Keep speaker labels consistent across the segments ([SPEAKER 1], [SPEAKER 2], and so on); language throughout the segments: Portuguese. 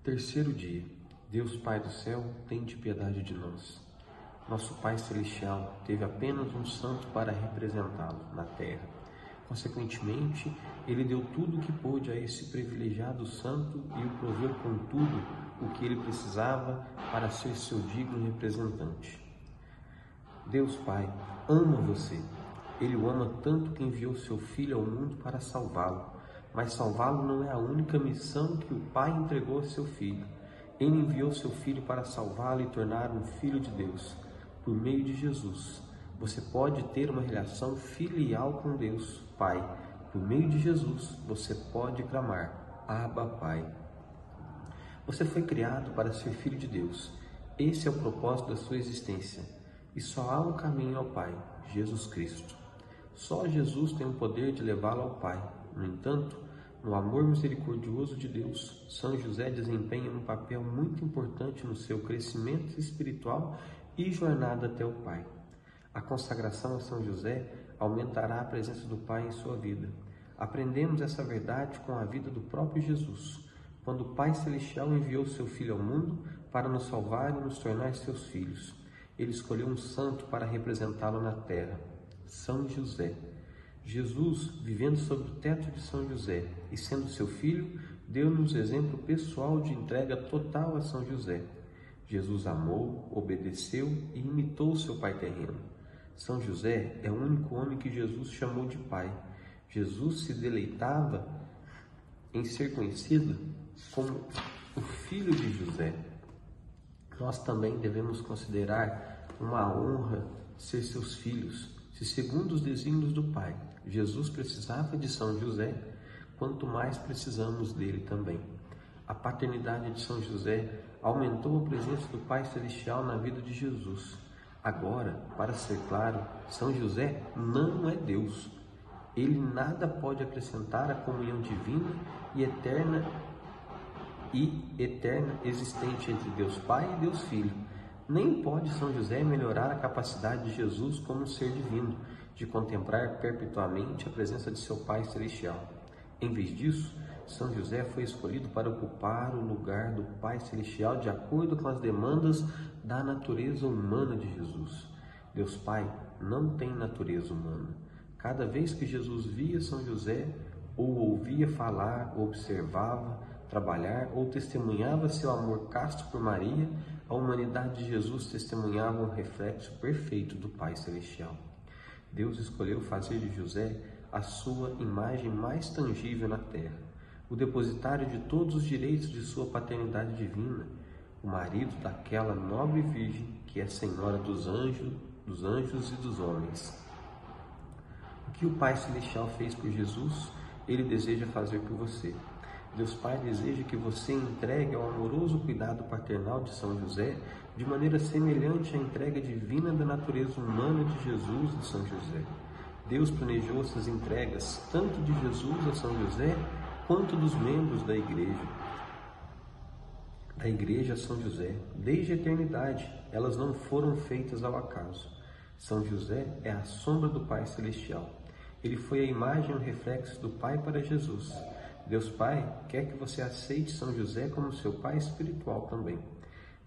[SPEAKER 1] Terceiro dia. Deus Pai do céu, tende piedade de nós. Nosso Pai Celestial teve apenas um santo para representá-lo na terra. Consequentemente, ele deu tudo o que pôde a esse privilegiado santo e o proveu com tudo o que ele precisava para ser seu digno representante. Deus Pai ama você. Ele o ama tanto que enviou seu Filho ao mundo para salvá-lo. Mas salvá-lo não é a única missão que o Pai entregou a seu Filho. Ele enviou seu Filho para salvá-lo e torná-lo um filho de Deus. Por meio de Jesus, você pode ter uma relação filial com Deus, Pai. Por meio de Jesus, você pode clamar, Abba, Pai. Você foi criado para ser filho de Deus. Esse é o propósito da sua existência. E só há um caminho ao Pai, Jesus Cristo. Só Jesus tem o poder de levá-lo ao Pai. No entanto, no amor misericordioso de Deus, São José desempenha um papel muito importante no seu crescimento espiritual e jornada até o Pai. A consagração a São José aumentará a presença do Pai em sua vida. Aprendemos essa verdade com a vida do próprio Jesus, quando o Pai Celestial enviou seu Filho ao mundo para nos salvar e nos tornar seus filhos. Ele escolheu um santo para representá-lo na terra, São José. Jesus, vivendo sob o teto de São José e sendo seu filho, deu-nos exemplo pessoal de entrega total a São José. Jesus amou, obedeceu e imitou seu pai terreno. São José é o único homem que Jesus chamou de pai. Jesus se deleitava em ser conhecido como o filho de José. Nós também devemos considerar uma honra ser seus filhos, se segundo os desígnios do Pai, Jesus precisava de São José, quanto mais precisamos dele também. A paternidade de São José aumentou a presença do Pai Celestial na vida de Jesus. Agora, para ser claro, São José não é Deus. Ele nada pode acrescentar à comunhão divina e eterna existente entre Deus Pai e Deus Filho. Nem pode São José melhorar a capacidade de Jesus como um ser divino, de contemplar perpetuamente a presença de seu Pai Celestial. Em vez disso, São José foi escolhido para ocupar o lugar do Pai Celestial de acordo com as demandas da natureza humana de Jesus. Deus Pai não tem natureza humana. Cada vez que Jesus via São José, ou ouvia falar, ou observava, trabalhar, ou testemunhava seu amor casto por Maria, a humanidade de Jesus testemunhava um reflexo perfeito do Pai Celestial. Deus escolheu fazer de José a sua imagem mais tangível na terra, o depositário de todos os direitos de sua paternidade divina, o marido daquela nobre virgem que é Senhora dos anjos e dos homens. O que o Pai Celestial fez por Jesus, Ele deseja fazer por você. Deus Pai deseja que você entregue ao amoroso cuidado paternal de São José de maneira semelhante à entrega divina da natureza humana de Jesus e São José. Deus planejou essas entregas tanto de Jesus a São José quanto dos membros da Igreja a São José. Desde a eternidade, elas não foram feitas ao acaso. São José é a sombra do Pai Celestial. Ele foi a imagem e o reflexo do Pai para Jesus. Deus Pai quer que você aceite São José como seu pai espiritual também.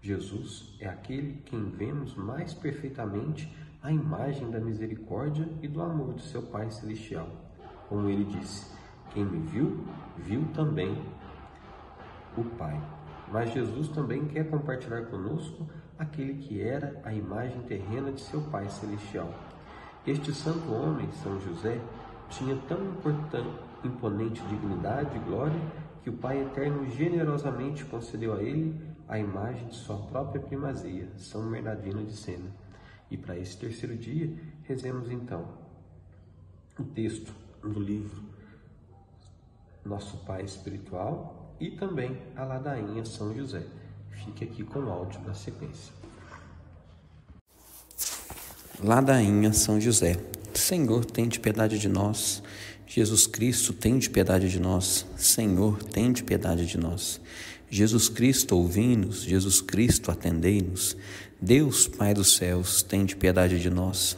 [SPEAKER 1] Jesus é aquele quem vemos mais perfeitamente a imagem da misericórdia e do amor do seu Pai Celestial. Como ele disse, quem me viu, viu também o Pai. Mas Jesus também quer compartilhar conosco aquele que era a imagem terrena de seu Pai Celestial. Este santo homem, São José, tinha tão imponente dignidade e glória que o Pai Eterno generosamente concedeu a ele a imagem de sua própria primazia, São Bernardino de Sena. E para esse terceiro dia, rezemos então o texto do livro Nosso Pai Espiritual e também a ladainha São José. Fique aqui com o áudio na sequência.
[SPEAKER 2] Ladainha São José. Senhor, tende piedade de nós. Jesus Cristo, tende piedade de nós. Senhor, tende piedade de nós. Jesus Cristo, ouvi-nos. Jesus Cristo, atendei-nos. Deus, Pai dos céus, tende piedade de nós.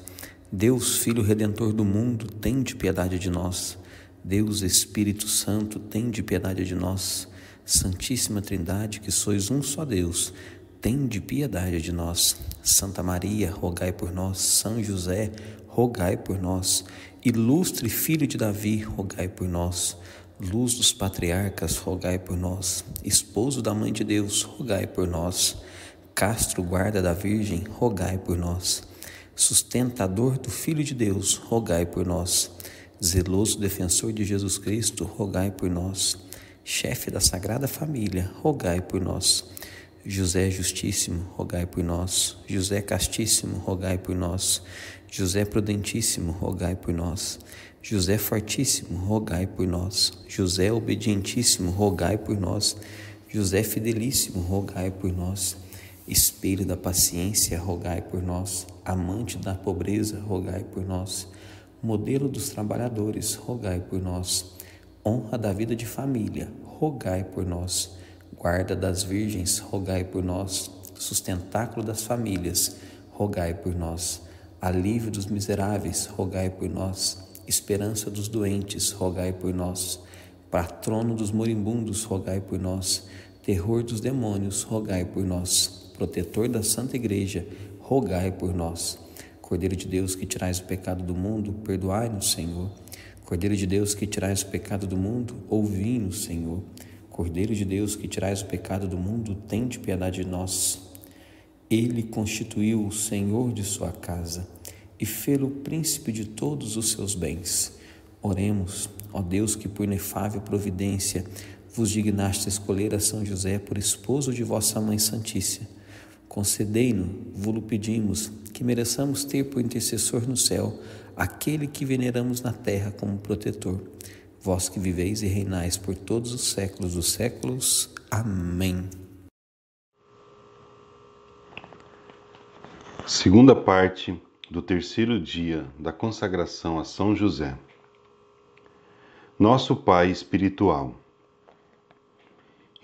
[SPEAKER 2] Deus, Filho Redentor do mundo, tende piedade de nós. Deus, Espírito Santo, tende piedade de nós. Santíssima Trindade, que sois um só Deus, tende piedade de nós. Santa Maria, rogai por nós. São José, rogai por nós. Ilustre Filho de Davi, rogai por nós. Luz dos patriarcas, rogai por nós. Esposo da Mãe de Deus, rogai por nós. Castro guarda da Virgem, rogai por nós. Sustentador do Filho de Deus, rogai por nós. Zeloso defensor de Jesus Cristo, rogai por nós. Chefe da Sagrada Família, rogai por nós. José Justíssimo, rogai por nós. José Castíssimo, rogai por nós. José Prudentíssimo, rogai por nós. José Fortíssimo, rogai por nós. José Obedientíssimo, rogai por nós. José Fidelíssimo, rogai por nós. Espelho da paciência, rogai por nós. Amante da pobreza, rogai por nós. Modelo dos trabalhadores, rogai por nós. Honra da vida de família, rogai por nós. Guarda das virgens, rogai por nós. Sustentáculo das famílias, rogai por nós. Alívio dos miseráveis, rogai por nós. Esperança dos doentes, rogai por nós. Patrono dos moribundos, rogai por nós. Terror dos demônios, rogai por nós. Protetor da Santa Igreja, rogai por nós. Cordeiro de Deus, que tirais o pecado do mundo, perdoai-nos, Senhor. Cordeiro de Deus, que tirais o pecado do mundo, ouvi-nos, Senhor. Cordeiro de Deus, que tirais o pecado do mundo, tende piedade de nós. Ele constituiu o Senhor de sua casa e fê-lo príncipe de todos os seus bens. Oremos, ó Deus, que por inefável providência vos dignaste escolher a São José por esposo de vossa Mãe Santíssima. Concedei-nos, vos-lo pedimos, que mereçamos ter por intercessor no céu aquele que veneramos na terra como protetor. Vós que viveis e reinais por todos os séculos dos séculos. Amém.
[SPEAKER 3] Segunda parte do terceiro dia da consagração a São José. Nosso Pai espiritual.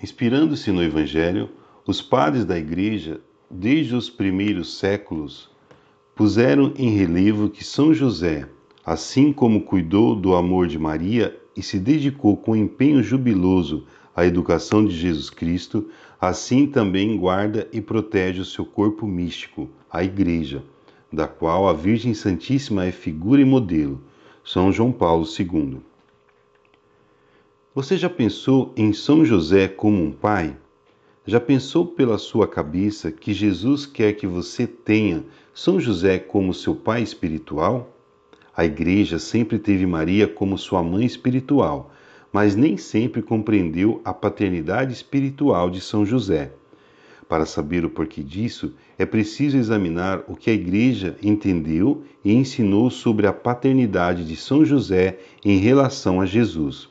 [SPEAKER 3] Inspirando-se no Evangelho, os padres da Igreja, desde os primeiros séculos, puseram em relevo que São José, assim como cuidou do amor de Maria e se dedicou com empenho jubiloso à educação de Jesus Cristo, assim também guarda e protege o seu corpo místico, a Igreja, da qual a Virgem Santíssima é figura e modelo. São João Paulo II. Você já pensou em São José como um pai? Já pensou pela sua cabeça que Jesus quer que você tenha São José como seu pai espiritual? A Igreja sempre teve Maria como sua mãe espiritual, mas nem sempre compreendeu a paternidade espiritual de São José. Para saber o porquê disso, é preciso examinar o que a Igreja entendeu e ensinou sobre a paternidade de São José em relação a Jesus.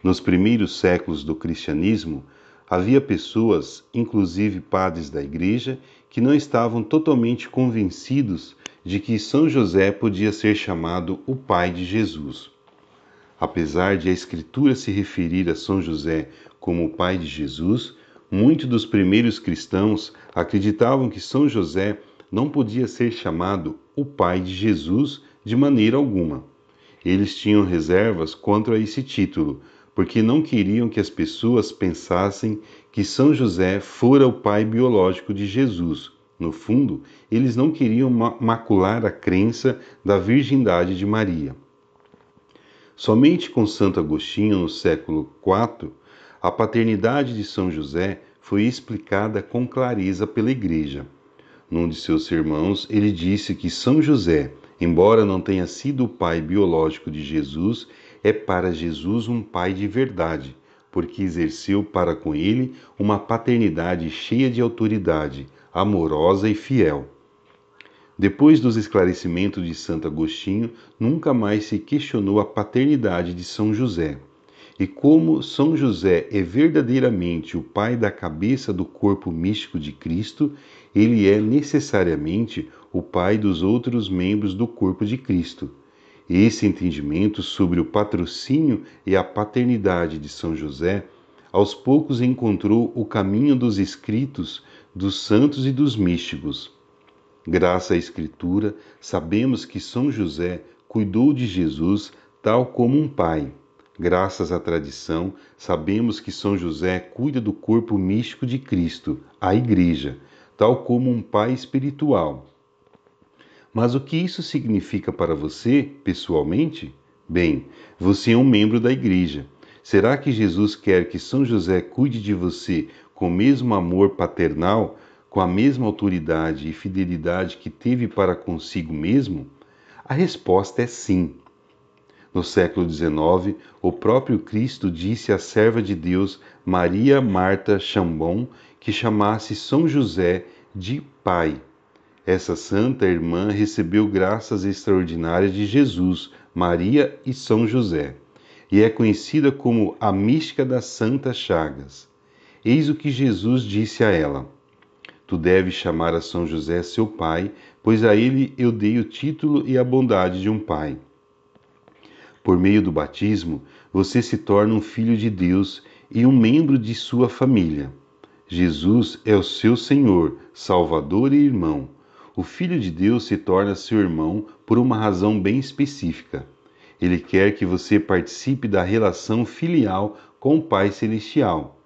[SPEAKER 3] Nos primeiros séculos do cristianismo, havia pessoas, inclusive padres da Igreja, que não estavam totalmente convencidos de que São José podia ser chamado o pai de Jesus. Apesar de a Escritura se referir a São José como o pai de Jesus, muitos dos primeiros cristãos acreditavam que São José não podia ser chamado o pai de Jesus de maneira alguma. Eles tinham reservas contra esse título, porque não queriam que as pessoas pensassem que São José fora o pai biológico de Jesus. No fundo, eles não queriam macular a crença da virgindade de Maria. Somente com Santo Agostinho, no século IV, a paternidade de São José foi explicada com clareza pela Igreja. Num de seus sermãos, ele disse que São José, embora não tenha sido o pai biológico de Jesus, é para Jesus um pai de verdade, porque exerceu para com ele uma paternidade cheia de autoridade, amorosa e fiel. Depois dos esclarecimentos de Santo Agostinho, nunca mais se questionou a paternidade de São José. E como São José é verdadeiramente o pai da cabeça do corpo místico de Cristo, ele é necessariamente o pai dos outros membros do corpo de Cristo. Esse entendimento sobre o patrocínio e a paternidade de São José, aos poucos encontrou o caminho dos escritos, dos santos e dos místicos. Graças à Escritura, sabemos que São José cuidou de Jesus tal como um pai. Graças à tradição, sabemos que São José cuida do corpo místico de Cristo, a Igreja, tal como um pai espiritual. Mas o que isso significa para você, pessoalmente? Bem, você é um membro da Igreja. Será que Jesus quer que São José cuide de você com o mesmo amor paternal, com a mesma autoridade e fidelidade que teve para consigo mesmo? A resposta é sim. No século XIX, o próprio Cristo disse à serva de Deus Maria Marta Chambon que chamasse São José de pai. Essa santa irmã recebeu graças extraordinárias de Jesus, Maria e São José, e é conhecida como a mística das Santas Chagas. Eis o que Jesus disse a ela: Tu deves chamar a São José seu pai, pois a ele eu dei o título e a bondade de um pai. Por meio do batismo, você se torna um filho de Deus e um membro de sua família. Jesus é o seu Senhor, Salvador e irmão. O Filho de Deus se torna seu irmão por uma razão bem específica. Ele quer que você participe da relação filial com o Pai Celestial.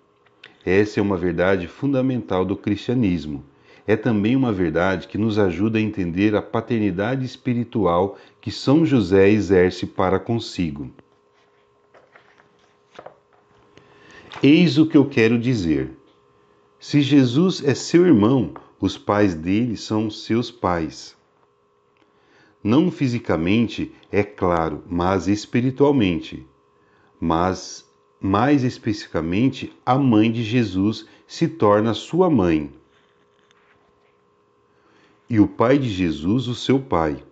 [SPEAKER 3] Essa é uma verdade fundamental do cristianismo. É também uma verdade que nos ajuda a entender a paternidade espiritual que São José exerce para consigo. Eis o que eu quero dizer. Se Jesus é seu irmão, os pais dele são seus pais. Não fisicamente, é claro, mas espiritualmente. Mas, mais especificamente, a mãe de Jesus se torna sua mãe. E o pai de Jesus, o seu pai.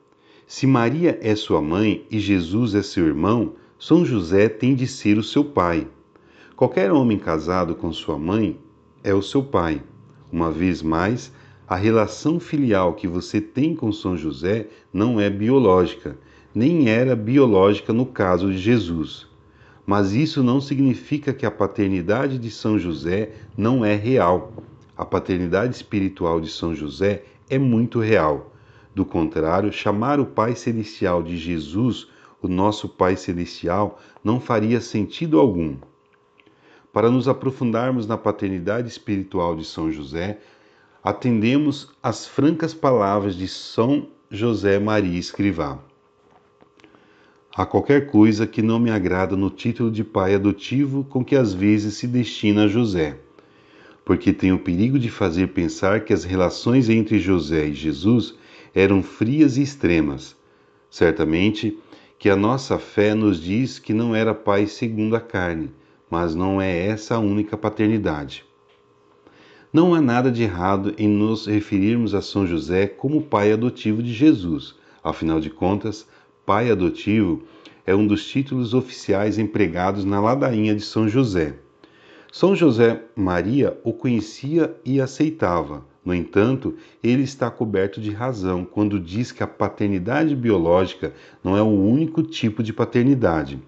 [SPEAKER 3] Se Maria é sua mãe e Jesus é seu irmão, São José tem de ser o seu pai. Qualquer homem casado com sua mãe é o seu pai. Uma vez mais, a relação filial que você tem com São José não é biológica, nem era biológica no caso de Jesus. Mas isso não significa que a paternidade de São José não é real. A paternidade espiritual de São José é muito real. Do contrário, chamar o Pai Celestial de Jesus, o nosso Pai Celestial, não faria sentido algum. Para nos aprofundarmos na paternidade espiritual de São José, atendemos às francas palavras de São José Maria Escrivá. Há qualquer coisa que não me agrada no título de pai adotivo com que às vezes se destina a José, porque tem o perigo de fazer pensar que as relações entre José e Jesus eram frias e extremas. Certamente que a nossa fé nos diz que não era pai segundo a carne, mas não é essa a única paternidade. Não há nada de errado em nos referirmos a São José como pai adotivo de Jesus. Afinal de contas, pai adotivo é um dos títulos oficiais empregados na ladainha de São José. São José Maria o conhecia e aceitava. No entanto, ele está coberto de razão quando diz que a paternidade biológica não é o único tipo de paternidade.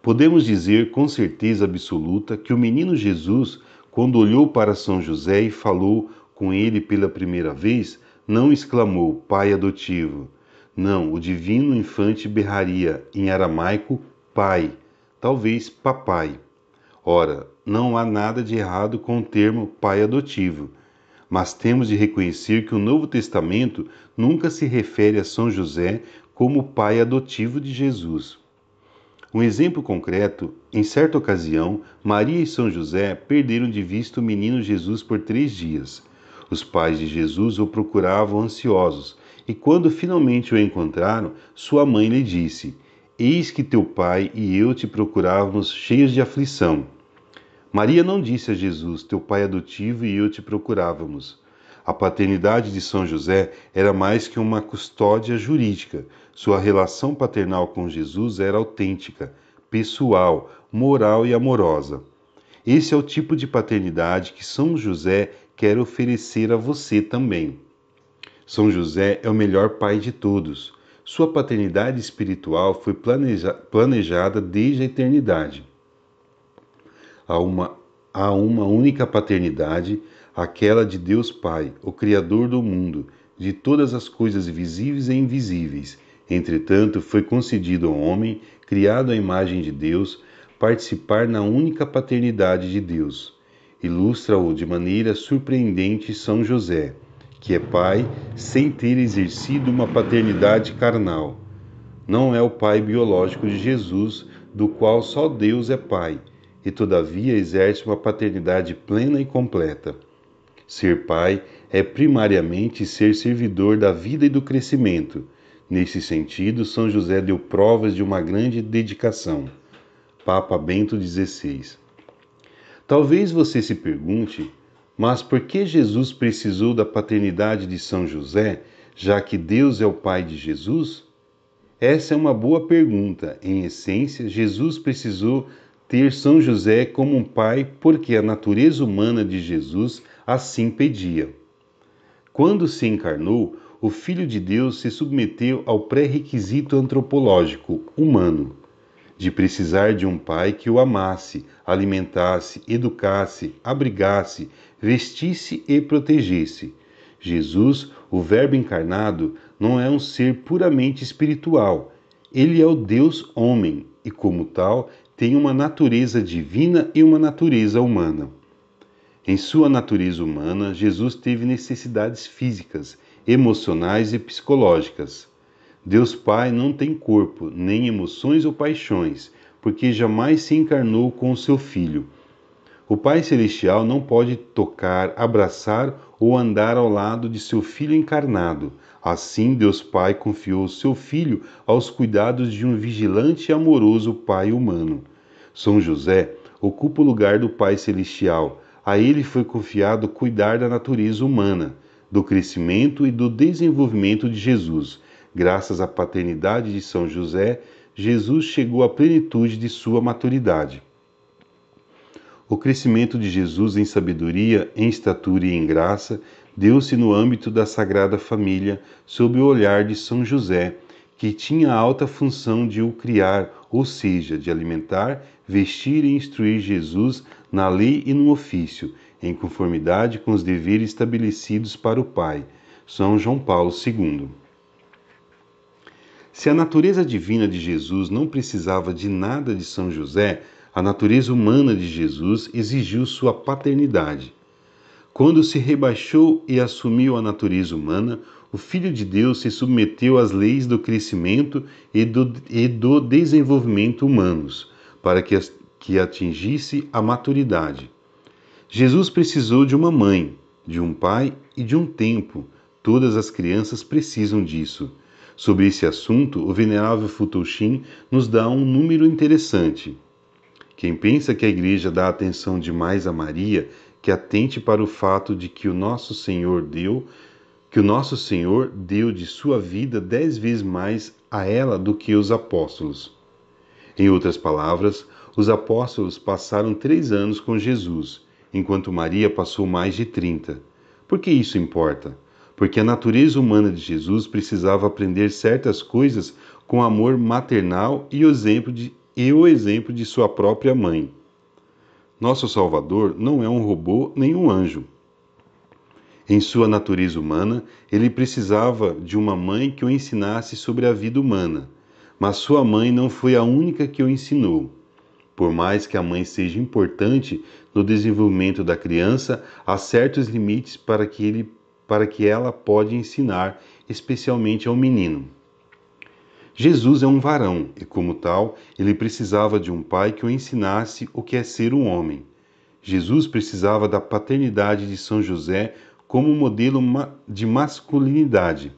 [SPEAKER 3] Podemos dizer com certeza absoluta que o menino Jesus, quando olhou para São José e falou com ele pela primeira vez, não exclamou pai adotivo. Não, o divino infante berraria em aramaico pai, talvez papai. Ora, não há nada de errado com o termo pai adotivo, mas temos de reconhecer que o Novo Testamento nunca se refere a São José como pai adotivo de Jesus. Um exemplo concreto, em certa ocasião, Maria e São José perderam de vista o menino Jesus por 3 dias. Os pais de Jesus o procuravam ansiosos, e quando finalmente o encontraram, sua mãe lhe disse: Eis que teu pai e eu te procurávamos cheios de aflição. Maria não disse a Jesus: Teu pai adotivo e eu te procurávamos. A paternidade de São José era mais que uma custódia jurídica. Sua relação paternal com Jesus era autêntica, pessoal, moral e amorosa. Esse é o tipo de paternidade que São José quer oferecer a você também. São José é o melhor pai de todos. Sua paternidade espiritual foi planejada desde a eternidade. Há uma única paternidade, aquela de Deus Pai, o Criador do mundo, de todas as coisas visíveis e invisíveis. Entretanto, foi concedido ao homem, criado à imagem de Deus, participar na única paternidade de Deus. Ilustra-o de maneira surpreendente São José, que é pai sem ter exercido uma paternidade carnal. Não é o pai biológico de Jesus, do qual só Deus é pai, e todavia exerce uma paternidade plena e completa. Ser pai é primariamente ser servidor da vida e do crescimento. Nesse sentido, São José deu provas de uma grande dedicação. Papa Bento XVI. Talvez você se pergunte, mas por que Jesus precisou da paternidade de São José, já que Deus é o pai de Jesus? Essa é uma boa pergunta. Em essência, Jesus precisou ter São José como um pai porque a natureza humana de Jesus assim pedia. Quando se encarnou, o Filho de Deus se submeteu ao pré-requisito antropológico, humano, de precisar de um pai que o amasse, alimentasse, educasse, abrigasse, vestisse e protegesse. Jesus, o Verbo encarnado, não é um ser puramente espiritual. Ele é o Deus homem e, como tal, tem uma natureza divina e uma natureza humana. Em sua natureza humana, Jesus teve necessidades físicas, emocionais e psicológicas. Deus Pai não tem corpo, nem emoções ou paixões, porque jamais se encarnou com o seu Filho. O Pai Celestial não pode tocar, abraçar ou andar ao lado de seu Filho encarnado. Assim, Deus Pai confiou seu Filho aos cuidados de um vigilante e amoroso Pai humano. São José ocupa o lugar do Pai Celestial. A ele foi confiado cuidar da natureza humana, do crescimento e do desenvolvimento de Jesus. Graças à paternidade de São José, Jesus chegou à plenitude de sua maturidade. O crescimento de Jesus em sabedoria, em estatura e em graça deu-se no âmbito da Sagrada Família, sob o olhar de São José, que tinha a alta função de o criar, ou seja, de alimentar, vestir e instruir Jesus na lei e no ofício, em conformidade com os deveres estabelecidos para o Pai. São João Paulo II. Se a natureza divina de Jesus não precisava de nada de São José, a natureza humana de Jesus exigiu sua paternidade. Quando se rebaixou e assumiu a natureza humana, o Filho de Deus se submeteu às leis do crescimento e do desenvolvimento humanos, para que atingisse a maturidade. Jesus precisou de uma mãe, de um pai e de um tempo. Todas as crianças precisam disso. Sobre esse assunto, o venerável Futuxin nos dá um número interessante. Quem pensa que a Igreja dá atenção demais a Maria, que atente para o fato de que o nosso Senhor deu de sua vida 10 vezes mais a ela do que os apóstolos. Em outras palavras, os apóstolos passaram 3 anos com Jesus, enquanto Maria passou mais de 30. Por que isso importa? Porque a natureza humana de Jesus precisava aprender certas coisas com amor maternal e o exemplo de sua própria mãe. Nosso Salvador não é um robô nem um anjo. Em sua natureza humana, ele precisava de uma mãe que o ensinasse sobre a vida humana, mas sua mãe não foi a única que o ensinou. Por mais que a mãe seja importante no desenvolvimento da criança, há certos limites para que ela pode ensinar, especialmente ao menino. Jesus é um varão e, como tal, ele precisava de um pai que o ensinasse o que é ser um homem. Jesus precisava da paternidade de São José como modelo de masculinidade.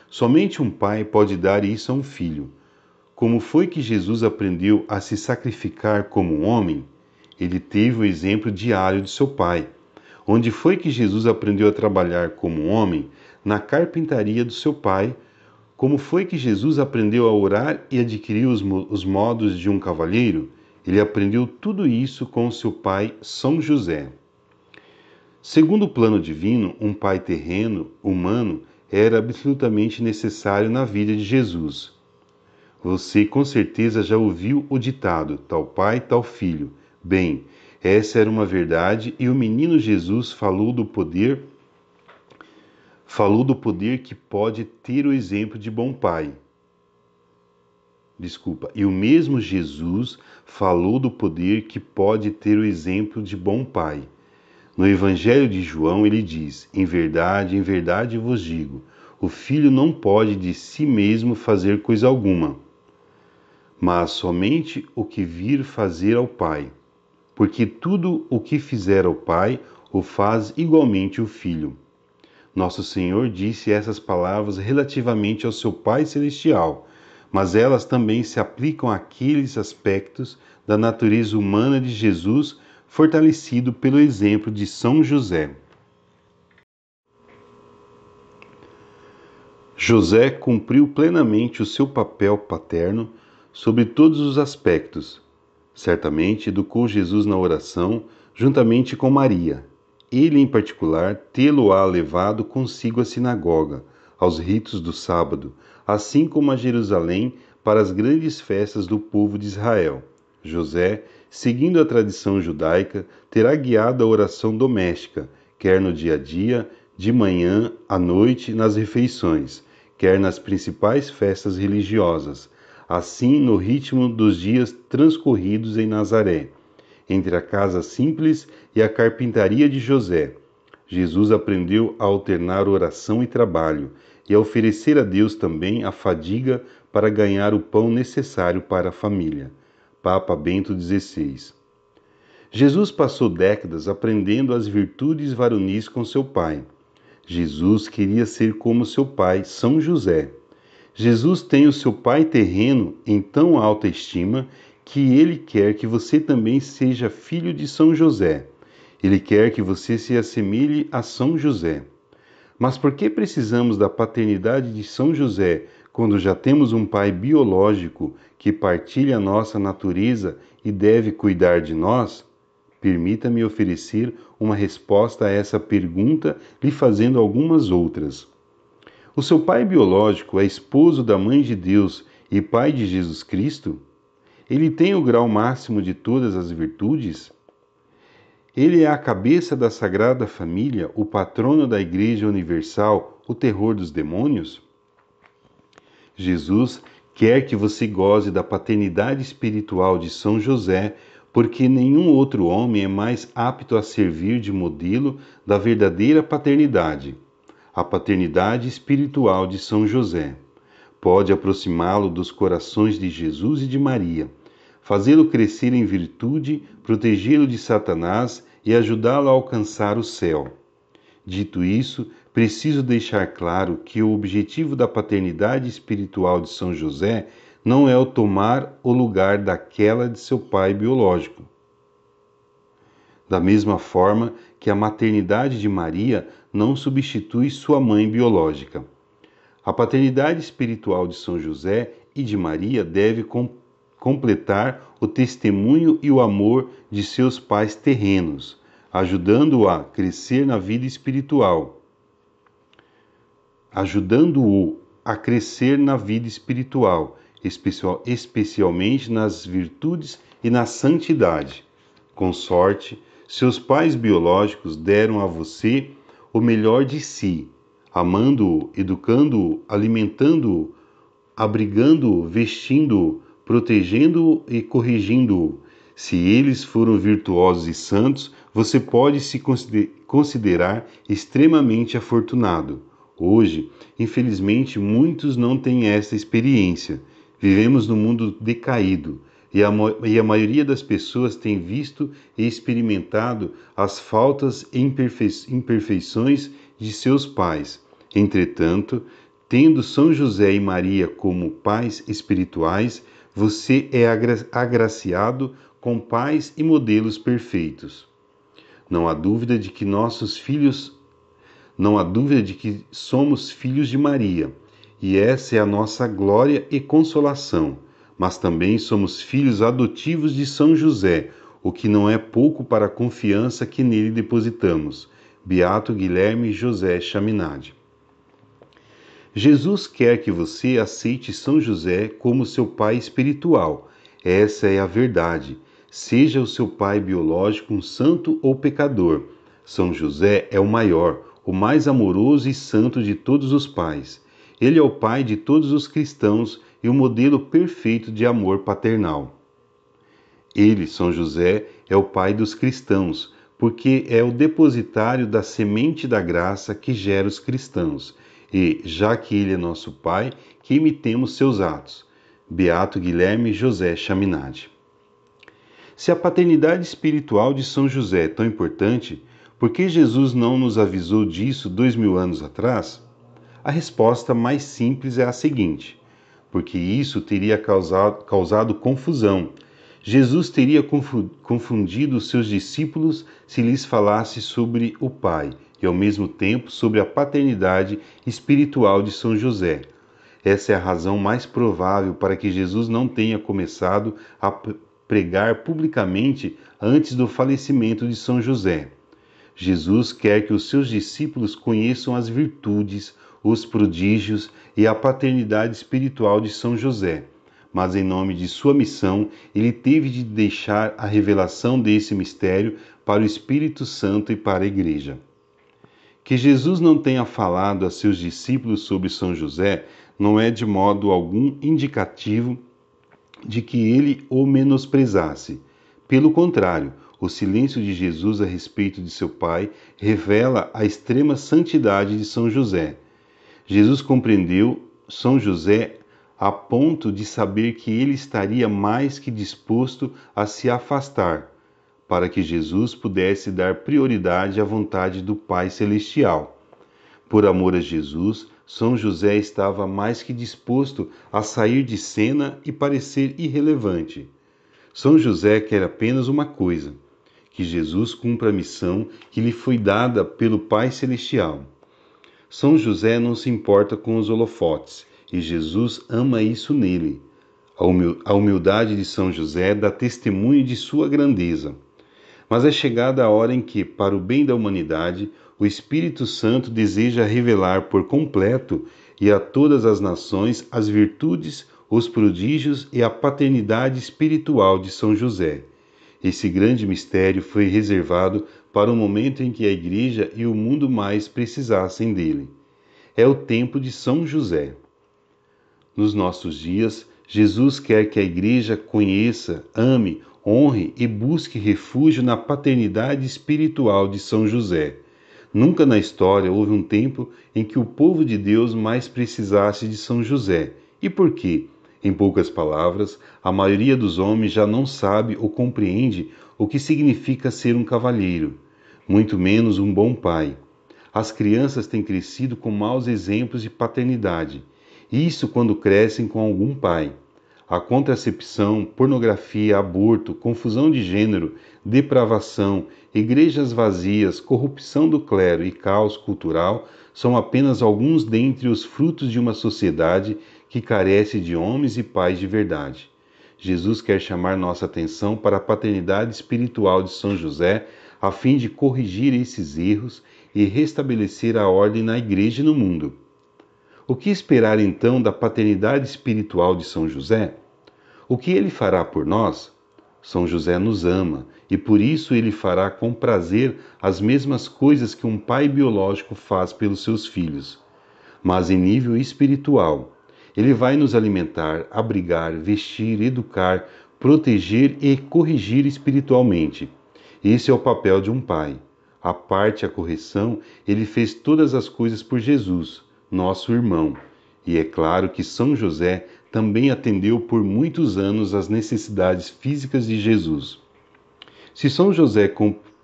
[SPEAKER 3] Somente um pai pode dar isso a um filho. Como foi que Jesus aprendeu a se sacrificar como um homem? Ele teve o exemplo diário de seu pai. Onde foi que Jesus aprendeu a trabalhar como um homem? Na carpintaria do seu pai. Como foi que Jesus aprendeu a orar e adquiriu os modos de um cavalheiro? Ele aprendeu tudo isso com seu pai, São José. Segundo o plano divino, um pai terreno, humano, era absolutamente necessário na vida de Jesus. Você com certeza já ouviu o ditado, tal pai, tal filho. Bem, essa era uma verdade e o menino Jesus falou do poder que pode ter o exemplo de bom pai. E o mesmo Jesus falou do poder que pode ter o exemplo de bom pai. No Evangelho de João ele diz: em verdade vos digo, o filho não pode de si mesmo fazer coisa alguma, mas somente o que vir fazer ao Pai. Porque tudo o que fizer ao Pai, o faz igualmente o Filho. Nosso Senhor disse essas palavras relativamente ao seu Pai Celestial, mas elas também se aplicam àqueles aspectos da natureza humana de Jesus, fortalecido pelo exemplo de São José. José cumpriu plenamente o seu papel paterno sobre todos os aspectos. Certamente educou Jesus na oração, juntamente com Maria. Ele, em particular, tê-lo-á levado consigo à sinagoga, aos ritos do sábado, assim como a Jerusalém para as grandes festas do povo de Israel. José, seguindo a tradição judaica, terá guiado a oração doméstica, quer no dia a dia, de manhã, à noite, nas refeições, quer nas principais festas religiosas, assim no ritmo dos dias transcorridos em Nazaré, entre a casa simples e a carpintaria de José. Jesus aprendeu a alternar oração e trabalho, e a oferecer a Deus também a fadiga para ganhar o pão necessário para a família. Papa Bento XVI. Jesus passou décadas aprendendo as virtudes varonis com seu pai. Jesus queria ser como seu pai, São José. Jesus tem o seu pai terreno em tão alta estima que ele quer que você também seja filho de São José. Ele quer que você se assemelhe a São José. Mas por que precisamos da paternidade de São José quando já temos um pai biológico que partilha a nossa natureza e deve cuidar de nós? Permita-me oferecer uma resposta a essa pergunta, lhe fazendo algumas outras. O seu pai biológico é esposo da Mãe de Deus e pai de Jesus Cristo? Ele tem o grau máximo de todas as virtudes? Ele é a cabeça da Sagrada Família, o patrono da Igreja Universal, o terror dos demônios? Jesus quer que você goze da paternidade espiritual de São José, porque nenhum outro homem é mais apto a servir de modelo da verdadeira paternidade. A paternidade espiritual de São José pode aproximá-lo dos corações de Jesus e de Maria, fazê-lo crescer em virtude, protegê-lo de Satanás e ajudá-lo a alcançar o céu. Dito isso, preciso deixar claro que o objetivo da paternidade espiritual de São José não é o tomar o lugar daquela de seu pai biológico. Da mesma forma que a maternidade de Maria não substitui sua mãe biológica. A paternidade espiritual de São José e de Maria deve completar o testemunho e o amor de seus pais terrenos, ajudando-o a crescer na vida espiritual, especialmente nas virtudes e na santidade. Com sorte, seus pais biológicos deram a você o melhor de si, amando-o, educando-o, alimentando-o, abrigando-o, vestindo-o, protegendo-o e corrigindo-o. Se eles foram virtuosos e santos, você pode se considerar extremamente afortunado. Hoje, infelizmente, muitos não têm essa experiência. Vivemos num mundo decaído e a maioria das pessoas tem visto e experimentado as faltas e imperfeições de seus pais. Entretanto, tendo São José e Maria como pais espirituais, você é agraciado com pais e modelos perfeitos. Não há dúvida de que somos filhos de Maria, e essa é a nossa glória e consolação. Mas também somos filhos adotivos de São José, o que não é pouco para a confiança que nele depositamos. Beato Guilherme José Chaminade. Jesus quer que você aceite São José como seu pai espiritual. Essa é a verdade. Seja o seu pai biológico um santo ou pecador, São José é o maior, o mais amoroso e santo de todos os pais. Ele é o pai de todos os cristãos e o modelo perfeito de amor paternal. Ele, São José, é o pai dos cristãos, porque é o depositário da semente da graça que gera os cristãos, e, já que ele é nosso pai, que imitemos seus atos. Beato Guilherme José Chaminade. Se a paternidade espiritual de São José é tão importante, por que Jesus não nos avisou disso 2000 anos atrás? A resposta mais simples é a seguinte: porque isso teria causado confusão. Jesus teria confundido os seus discípulos se lhes falasse sobre o Pai e, ao mesmo tempo, sobre a paternidade espiritual de São José. Essa é a razão mais provável para que Jesus não tenha começado a pregar publicamente antes do falecimento de São José. Jesus quer que os seus discípulos conheçam as virtudes, os prodígios e a paternidade espiritual de São José. Mas, em nome de sua missão, ele teve de deixar a revelação desse mistério para o Espírito Santo e para a Igreja. Que Jesus não tenha falado a seus discípulos sobre São José não é de modo algum indicativo de que ele o menosprezasse. Pelo contrário, o silêncio de Jesus a respeito de seu pai revela a extrema santidade de São José. Jesus compreendeu São José a ponto de saber que ele estaria mais que disposto a se afastar, para que Jesus pudesse dar prioridade à vontade do Pai Celestial. Por amor a Jesus, São José estava mais que disposto a sair de cena e parecer irrelevante. São José quer apenas uma coisa: que Jesus cumpra a missão que lhe foi dada pelo Pai Celestial. São José não se importa com os holofotes, e Jesus ama isso nele. A humildade de São José dá testemunho de sua grandeza. Mas é chegada a hora em que, para o bem da humanidade, o Espírito Santo deseja revelar por completo e a todas as nações as virtudes, os prodígios e a paternidade espiritual de São José. Esse grande mistério foi reservado para o momento em que a Igreja e o mundo mais precisassem dele. É o tempo de São José. Nos nossos dias, Jesus quer que a Igreja conheça, ame, honre e busque refúgio na paternidade espiritual de São José. Nunca na história houve um tempo em que o povo de Deus mais precisasse de São José. E por quê? Em poucas palavras, a maioria dos homens já não sabe ou compreende o que significa ser um cavalheiro, muito menos um bom pai. As crianças têm crescido com maus exemplos de paternidade. Isso quando crescem com algum pai. A contracepção, pornografia, aborto, confusão de gênero, depravação, igrejas vazias, corrupção do clero e caos cultural são apenas alguns dentre os frutos de uma sociedade que carece de homens e pais de verdade. Jesus quer chamar nossa atenção para a paternidade espiritual de São José, a fim de corrigir esses erros e restabelecer a ordem na Igreja e no mundo. O que esperar então da paternidade espiritual de São José? O que ele fará por nós? São José nos ama e por isso ele fará com prazer as mesmas coisas que um pai biológico faz pelos seus filhos. Mas em nível espiritual, ele vai nos alimentar, abrigar, vestir, educar, proteger e corrigir espiritualmente. Esse é o papel de um pai. À parte a correção, ele fez todas as coisas por Jesus, nosso irmão. E é claro que São José também atendeu por muitos anos às necessidades físicas de Jesus. Se São José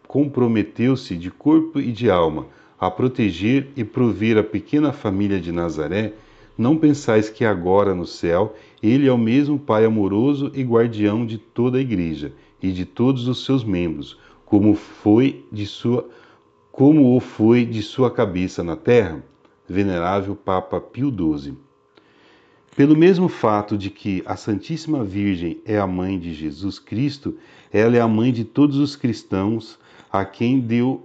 [SPEAKER 3] comprometeu-se de corpo e de alma a proteger e prover a pequena família de Nazaré, não pensais que agora no céu ele é o mesmo Pai amoroso e guardião de toda a Igreja e de todos os seus membros, como o foi de sua cabeça na terra? Venerável Papa Pio XII. Pelo mesmo fato de que a Santíssima Virgem é a mãe de Jesus Cristo, ela é a mãe de todos os cristãos a quem deu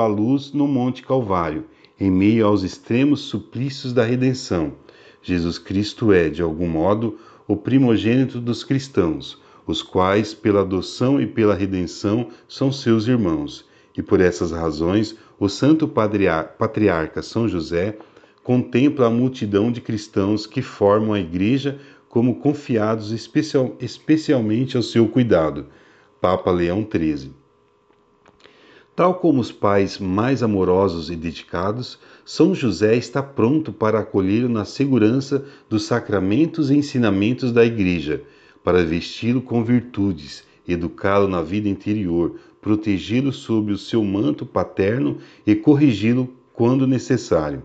[SPEAKER 3] a luz no Monte Calvário, em meio aos extremos suplícios da redenção. Jesus Cristo é, de algum modo, o primogênito dos cristãos, os quais, pela adoção e pela redenção, são seus irmãos. E por essas razões, o Santo Patriarca São José contempla a multidão de cristãos que formam a Igreja como confiados especialmente ao seu cuidado. Papa Leão XIII. Tal como os pais mais amorosos e dedicados, São José está pronto para acolhê-lo na segurança dos sacramentos e ensinamentos da Igreja, para vesti-lo com virtudes, educá-lo na vida interior, protegê-lo sob o seu manto paterno e corrigi-lo quando necessário.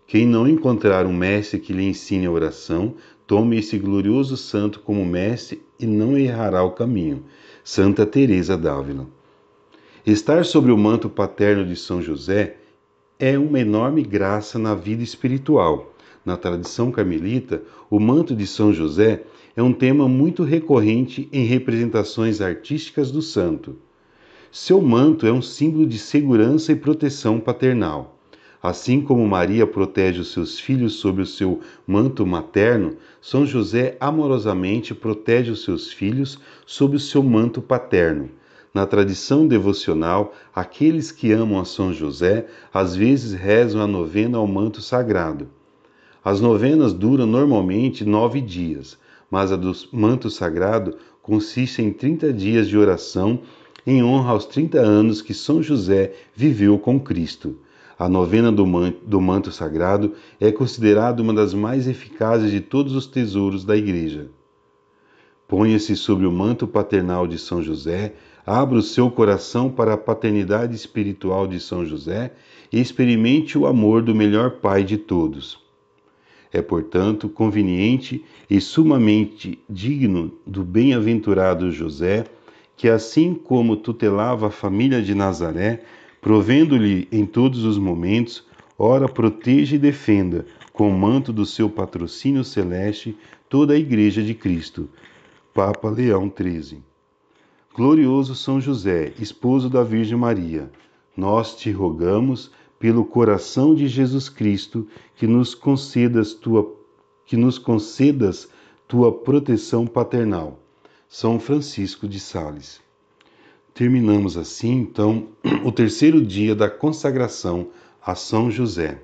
[SPEAKER 3] Quem não encontrar um mestre que lhe ensine a oração, tome esse glorioso santo como mestre e não errará o caminho. Santa Teresa d'Ávila. Estar sobre o manto paterno de São José é uma enorme graça na vida espiritual. Na tradição carmelita, o manto de São José é um tema muito recorrente em representações artísticas do santo. Seu manto é um símbolo de segurança e proteção paternal. Assim como Maria protege os seus filhos sob o seu manto materno, São José amorosamente protege os seus filhos sob o seu manto paterno. Na tradição devocional, aqueles que amam a São José às vezes rezam a novena ao manto sagrado. As novenas duram normalmente 9 dias, mas a do manto sagrado consiste em 30 dias de oração em honra aos 30 anos que São José viveu com Cristo. A novena do manto sagrado é considerada uma das mais eficazes de todos os tesouros da Igreja. Ponha-se sobre o manto paternal de São José, abra o seu coração para a paternidade espiritual de São José e experimente o amor do melhor Pai de todos. É, portanto, conveniente e sumamente digno do bem-aventurado José, que assim como tutelava a família de Nazaré, provendo-lhe em todos os momentos, ora proteja e defenda, com o manto do seu patrocínio celeste, toda a Igreja de Cristo. Papa Leão XIII. Glorioso São José, esposo da Virgem Maria, nós te rogamos, pelo coração de Jesus Cristo, que nos concedas tua proteção paternal. São Francisco de Sales. Terminamos assim, então, o terceiro dia da consagração a São José.